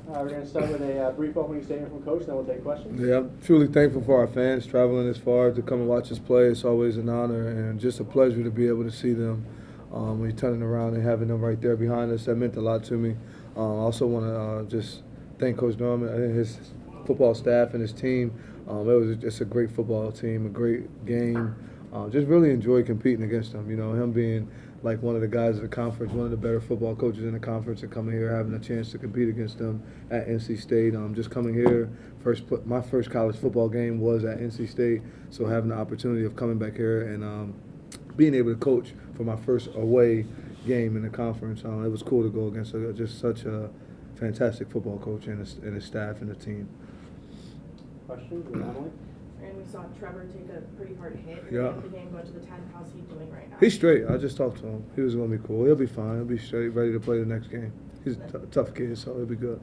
We're going to start with a brief opening statement from Coach, then we'll take questions. Yeah, I'm truly thankful for our fans traveling this far to come and watch us play. It's always an honor and just a pleasure to be able to see them. When you're turning around and having them right there behind us, that meant a lot to me. I also want to just thank Coach Norman and his football staff and his team. It was just a great football team, a great game. Just really enjoyed competing against them. You know, him being like one of the guys in the conference, one of the better football coaches in the conference, and coming here having a chance to compete against them at NC State. Just coming here, my first college football game was at NC State, so having the opportunity of coming back here and being able to coach for my first away game in the conference, it was cool to go against just such a fantastic football coach and his staff and the team. Questions with Emily? And we saw Trevor take a pretty hard hit at Yeah. the end of the game, going to the 10th. How's he doing right now? He's straight. I just talked to him. He was going to be cool. He'll be fine. He'll be straight, ready to play the next game. He's a tough kid, so he'll be good.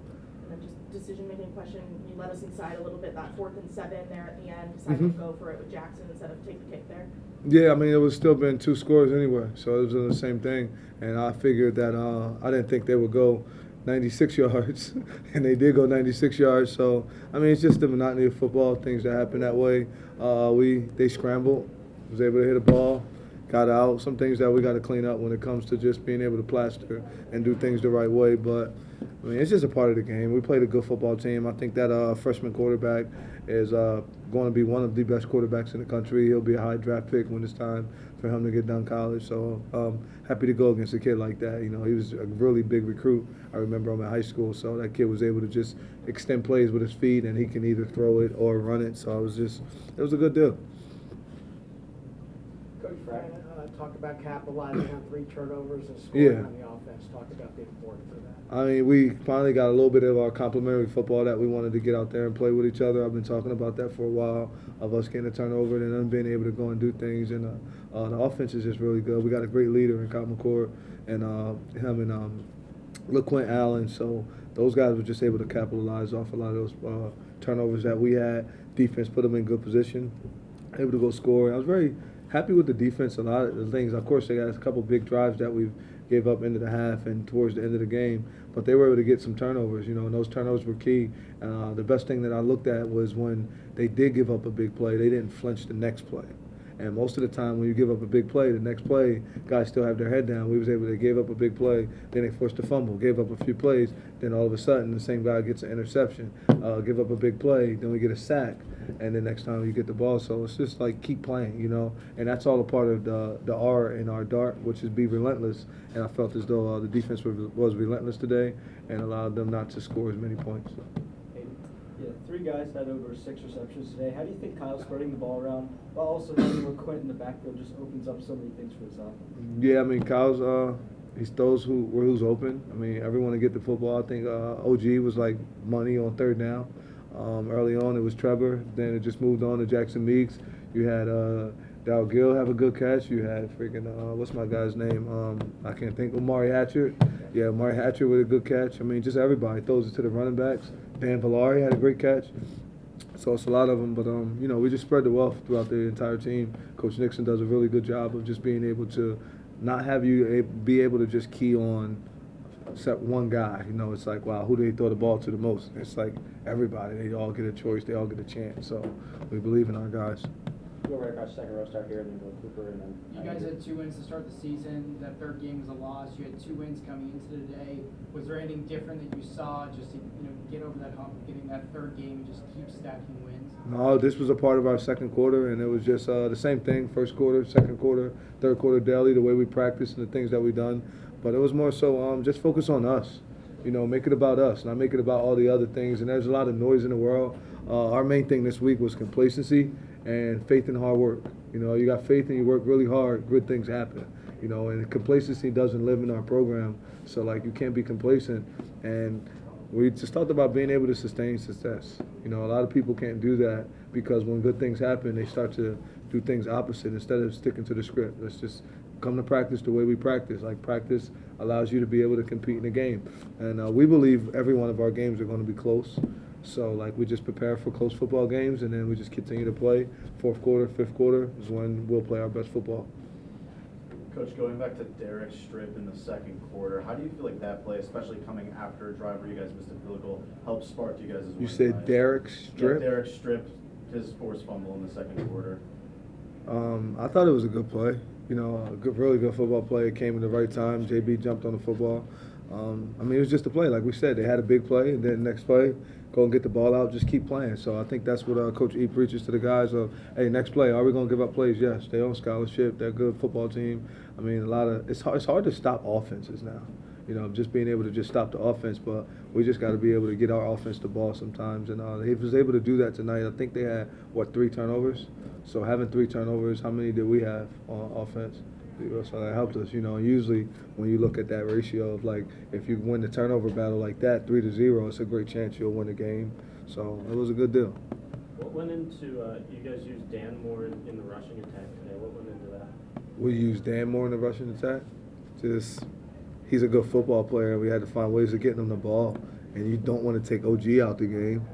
And then just decision-making question, you let us inside a little bit, that 4th and 7 there at the end, decided to go for it with Jackson instead of take the kick there. Yeah, I mean, it was still been 2 scores anyway, so it was the same thing. And I figured that I didn't think they would go 96 yards, and they did go 96 yards. So, I mean, it's just the monotony of football, things that happen that way. They scrambled, was able to hit a ball, got out. Some things that we got to clean up when it comes to just being able to plaster and do things the right way. But, I mean, it's just a part of the game. We played a good football team. I think that freshman quarterback is going to be one of the best quarterbacks in the country. He'll be a high draft pick when it's time for him to get done college. So happy to go against a kid like that. You know, he was a really big recruit. I remember him in high school. So that kid was able to just extend plays with his feet, and he can either throw it or run it. So it was a good deal. Coach Fran? Talk about capitalizing on 3 turnovers and scoring Yeah. on the offense. Talk about the importance of that. I mean, we finally got a little bit of our complementary football that we wanted to get out there and play with each other. I've been talking about that for a while, of us getting a turnover and then being able to go and do things. And the offense is just really good. We got a great leader in Kyle McCord and him and LaQuint Allen. So those guys were just able to capitalize off a lot of those turnovers that we had. Defense put them in good position, able to go score. I was very happy with the defense. A lot of the things, of course, they got a couple big drives that we've gave up into the half and towards the end of the game, but they were able to get some turnovers, you know, and those turnovers were key. The best thing that I looked at was when they did give up a big play, they didn't flinch the next play. And most of the time when you give up a big play, the next play, guys still have their head down. We was able to give up a big play, then they forced a fumble, gave up a few plays, then all of a sudden the same guy gets an interception, give up a big play, then we get a sack, and the next time you get the ball. So it's just like keep playing, you know, and that's all a part of the R in our dart, which is be relentless. And I felt as though the defense was relentless today and allowed them not to score as many points. Yeah, 3 guys had over 6 receptions today. How do you think Kyle spreading the ball around while also running with Quint in the backfield just opens up so many things for his offense? Yeah, I mean, Kyle's he throws who's open. I mean, everyone to get the football. I think OG was like money on 3rd down. Early on, it was Trevor. Then it just moved on to Jackson Meeks. You had Dow Gill have a good catch. You had freaking what's my guy's name? I can't think. Amari Hatchard. Yeah, Amari Hatchard with a good catch. I mean, just everybody throws it to the running backs. Dan Villari had a great catch. So it's a lot of them, but you know, we just spread the wealth throughout the entire team. Coach Nixon does a really good job of just being able to not have you be able to just key on except one guy. You know, it's like, wow, who do they throw the ball to the most? It's like everybody. They all get a choice. They all get a chance. So we believe in our guys. Go right across the second row, start here, and then go Cooper, and then. You guys had 2 wins to start the season. That 3rd game was a loss. You had 2 wins coming into today. Was there anything different that you saw just to get over that hump, getting that 3rd game and just keep stacking wins? No, this was a part of our second quarter, and it was just the same thing, first quarter, second quarter, third quarter daily, the way we practiced and the things that we done. But it was more so just focus on us, you know, make it about us, not make it about all the other things. And there's a lot of noise in the world. Our main thing this week was complacency and faith and hard work. You know, you got faith and you work really hard, good things happen. You know, and complacency doesn't live in our program. So, like, you can't be complacent. And we just talked about being able to sustain success. You know, a lot of people can't do that because when good things happen, they start to do things opposite instead of sticking to the script. Let's just come to practice the way we practice. Like, practice allows you to be able to compete in the game. And we believe every one of our games are going to be close. So, like, we just prepare for close football games, and then we just continue to play. 4th quarter, 5th quarter is when we'll play our best football. Coach, going back to Derek's strip in the second quarter, how do you feel like that play, especially coming after a drive where you guys missed a field goal, helped spark you guys as well? You said Derek's strip? Yeah, Derek stripped his forced fumble in the second quarter. I thought it was a good play. You know, a good, really good football play. It came at the right time. JB jumped on the football. I mean, it was just a play. Like we said, they had a big play, and then next play, go and get the ball out, just keep playing. So I think that's what Coach E preaches to the guys of, hey, next play, are we going to give up plays? Yes. They're on scholarship. They're a good football team. I mean, it's hard to stop offenses now. You know, just being able to just stop the offense, but we just got to be able to get our offense the ball sometimes. And he was able to do that tonight. I think they had, 3 turnovers? So having 3 turnovers, how many did we have on offense? So that helped us, you know. Usually when you look at that ratio of, like, if you win the turnover battle like that, 3-0, it's a great chance you'll win the game. So it was a good deal. What went into, you guys used Dan more in the rushing attack today. What went into that? We used Dan more in the rushing attack. He's a good football player, and we had to find ways of getting him the ball. And you don't want to take OG out the game.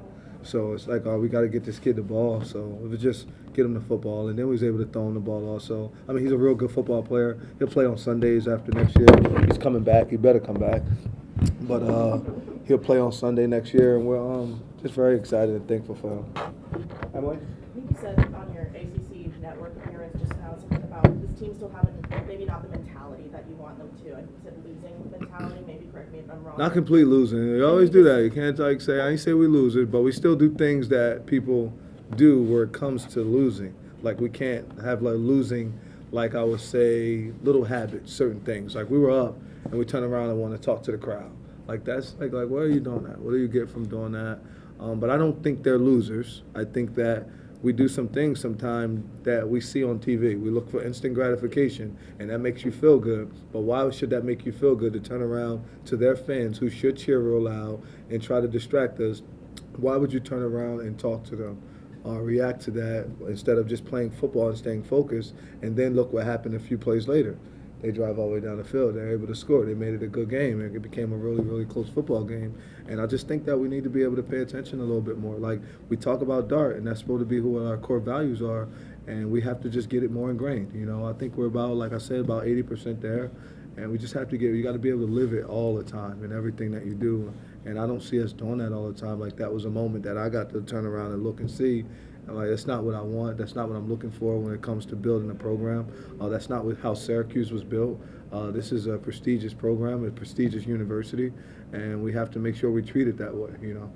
So it's like, we got to get this kid the ball. So it was just get him the football, and then we was able to throw him the ball also. I mean, he's a real good football player. He'll play on Sundays after next year. He's coming back. He better come back. But he'll play on Sunday next year, and we're just very excited and thankful for him. Emily? I think you said on your ACC network appearance just now something about this team still having maybe not the mentality that you want them to. I think you said losing mentality. Maybe correct me if I'm wrong. Not complete losing. You always do that. You can't say, I ain't say we lose it, but we still do things that people do where it comes to losing. Like we can't have like losing, like I would say, little habits, certain things. Like we were up and we turn around and want to talk to the crowd. Like that's like why are you doing that? What do you get from doing that? But I don't think they're losers. I think that we do some things sometimes that we see on TV. We look for instant gratification, and that makes you feel good. But why should that make you feel good to turn around to their fans who should cheer real loud and try to distract us? Why would you turn around and talk to them? React to that instead of just playing football and staying focused, and then look what happened a few plays later. They drive all the way down the field. They're able to score. They made it a good game. It became a really, really close football game. And I just think that we need to be able to pay attention a little bit more. Like, we talk about Dart, and that's supposed to be who our core values are, and we have to just get it more ingrained. You know, I think we're about, like I said, about 80% there, and we just have to you got to be able to live it all the time in everything that you do. And I don't see us doing that all the time. Like, that was a moment that I got to turn around and look and see. And like, that's not what I want. That's not what I'm looking for when it comes to building a program. That's not how Syracuse was built. This is a prestigious program, a prestigious university, and we have to make sure we treat it that way, you know.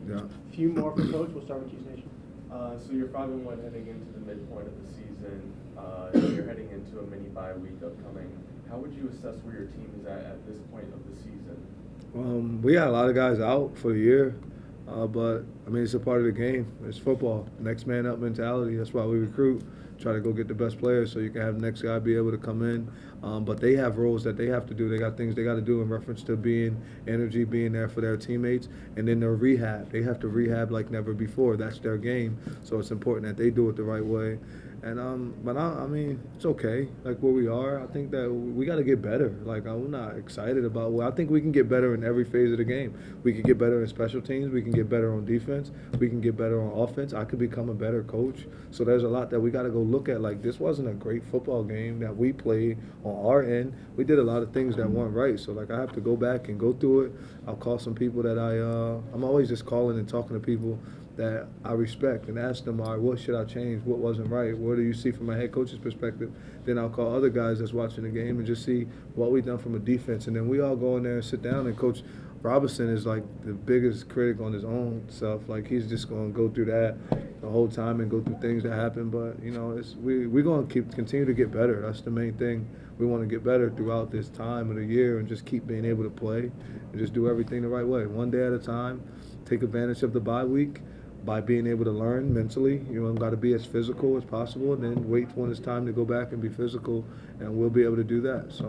Yeah. A few more for Coach. We'll start with Chiefs Nation. So you're 5-1 heading into the midpoint of the season. You're heading into a mini bye week upcoming. How would you assess where your team is at this point of the season? We got a lot of guys out for the year, but I mean it's a part of the game. It's football, next man up mentality. That's why we recruit, try to go get the best players so you can have the next guy be able to come in. But they have roles that they have to do. They got things they got to do in reference to being there for their teammates, and then their rehab. They have to rehab like never before. That's their game, so it's important that they do it the right way. And but I mean, it's okay. Like where we are, I think that we got to get better. Like I'm not excited about. Well, I think we can get better in every phase of the game. We can get better in special teams. We can get better on defense. We can get better on offense. I could become a better coach. So there's a lot that we got to go look at. Like this wasn't a great football game that we played on our end. We did a lot of things that weren't right. So like I have to go back and go through it. I'll call some people that I'm always just calling and talking to people that I respect and ask them, all right, what should I change? What wasn't right? What do you see from a head coach's perspective? Then I'll call other guys that's watching the game and just see what we've done from a defense. And then we all go in there and sit down, and Coach Robinson is like the biggest critic on his own self. Like he's just going to go through that the whole time and go through things that happen. But, you know, we're going to continue to get better. That's the main thing. We want to get better throughout this time of the year and just keep being able to play and just do everything the right way. One day at a time, take advantage of the bye week by being able to learn mentally. You know, got to be as physical as possible, and then wait when it's time to go back and be physical, and we'll be able to do that. So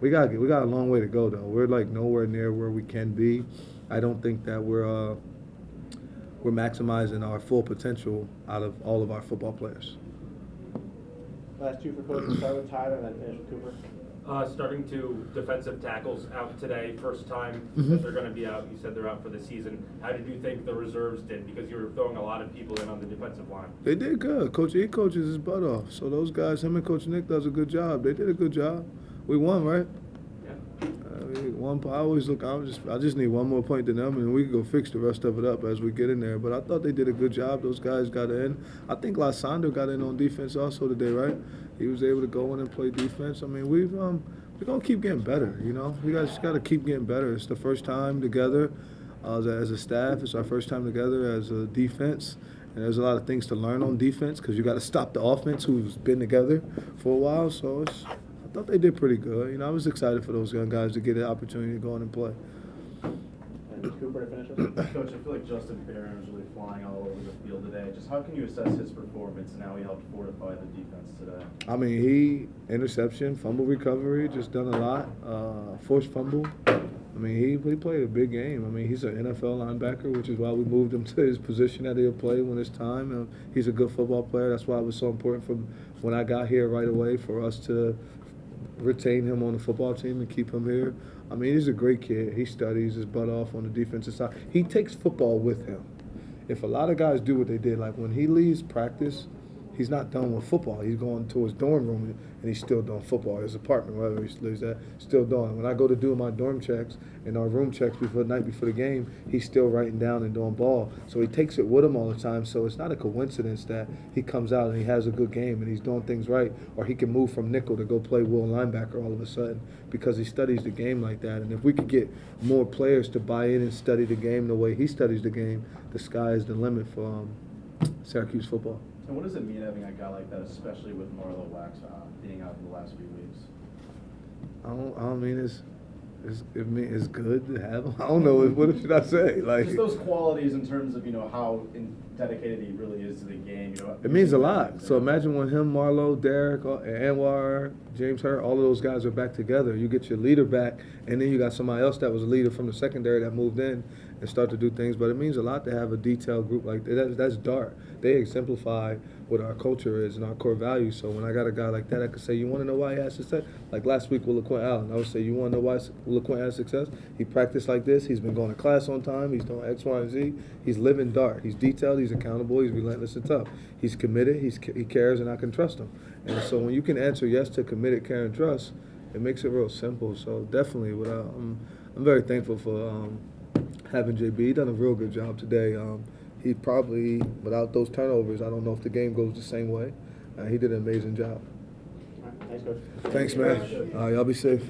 we got a long way to go though. We're like nowhere near where we can be. I don't think that we're maximizing our full potential out of all of our football players. Last two for Coach. We'll start with Tyler and then finish with Cooper. Starting to defensive tackles out today, first time Mhm. that they're gonna be out. You said they're out for the season. How did you think the reserves did? Because you were throwing a lot of people in on the defensive line. They did good. Coach E coaches his butt off. So those guys, him and Coach Nick does a good job. They did a good job. We won, right? Yeah. I just need one more point than them, and we can go fix the rest of it up as we get in there. But I thought they did a good job. Those guys got in. I think Lysander got in on defense also today, right? He was able to go in and play defense. I mean, we're gonna keep getting better. You know, we guys got to keep getting better. It's the first time together as a staff. It's our first time together as a defense. And there's a lot of things to learn on defense because you got to stop the offense who's been together for a while. So I thought they did pretty good. You know, I was excited for those young guys to get the opportunity to go in and play. And Cooper to finish us. Coach, I feel like Justin Barron was really flying all over the field today. Just how can you assess his performance and how he helped fortify the defense today? I mean, he interception, fumble recovery, just done a lot. Forced fumble. I mean, he played a big game. I mean, he's an NFL linebacker, which is why we moved him to his position that he'll play when it's time. He's a good football player. That's why it was so important from when I got here right away for us to retain him on the football team and keep him here. I mean, he's a great kid. He studies his butt off on the defensive side. He takes football with him. If a lot of guys do what they did, like when he leaves practice, he's not done with football. He's going to his dorm room and he's still doing football. His apartment, wherever he lives at, still doing it. When I go to do my dorm checks and our room checks before the night before the game, he's still writing down and doing ball. So he takes it with him all the time. So it's not a coincidence that he comes out and he has a good game and he's doing things right, or he can move from nickel to go play will linebacker all of a sudden because he studies the game like that. And if we could get more players to buy in and study the game the way he studies the game, the sky is the limit for Syracuse football. And what does it mean having a guy like that, especially with Marlo Wax being out in the last few weeks? I don't mean it's good to have him. I don't know. What should I say? Like, just those qualities in terms of how dedicated he really is to the game. It means a lot. So imagine when him, Marlo, Derek, Anwar, James Hurt, all of those guys are back together. You get your leader back, and then you got somebody else that was a leader from the secondary that moved in and start to do things. But it means a lot to have a detailed group like that. That's Dart. They exemplify what our culture is and our core values. So when I got a guy like that, I could say, you want to know why he has success? Like last week with LaQuint Allen, I would say, you want to know why LaQuint has success? He practiced like this. He's been going to class on time. He's doing X, Y, and Z. He's living Dart. He's detailed. He's accountable. He's relentless and tough. He's committed. He cares, and I can trust him. And so when you can answer yes to committed, care, and trust, it makes it real simple. So definitely, I'm very thankful for having JB. He done a real good job today. He probably, without those turnovers, I don't know if the game goes the same way. He did an amazing job. All right, thanks, Coach. Thanks, man. Y'all be safe.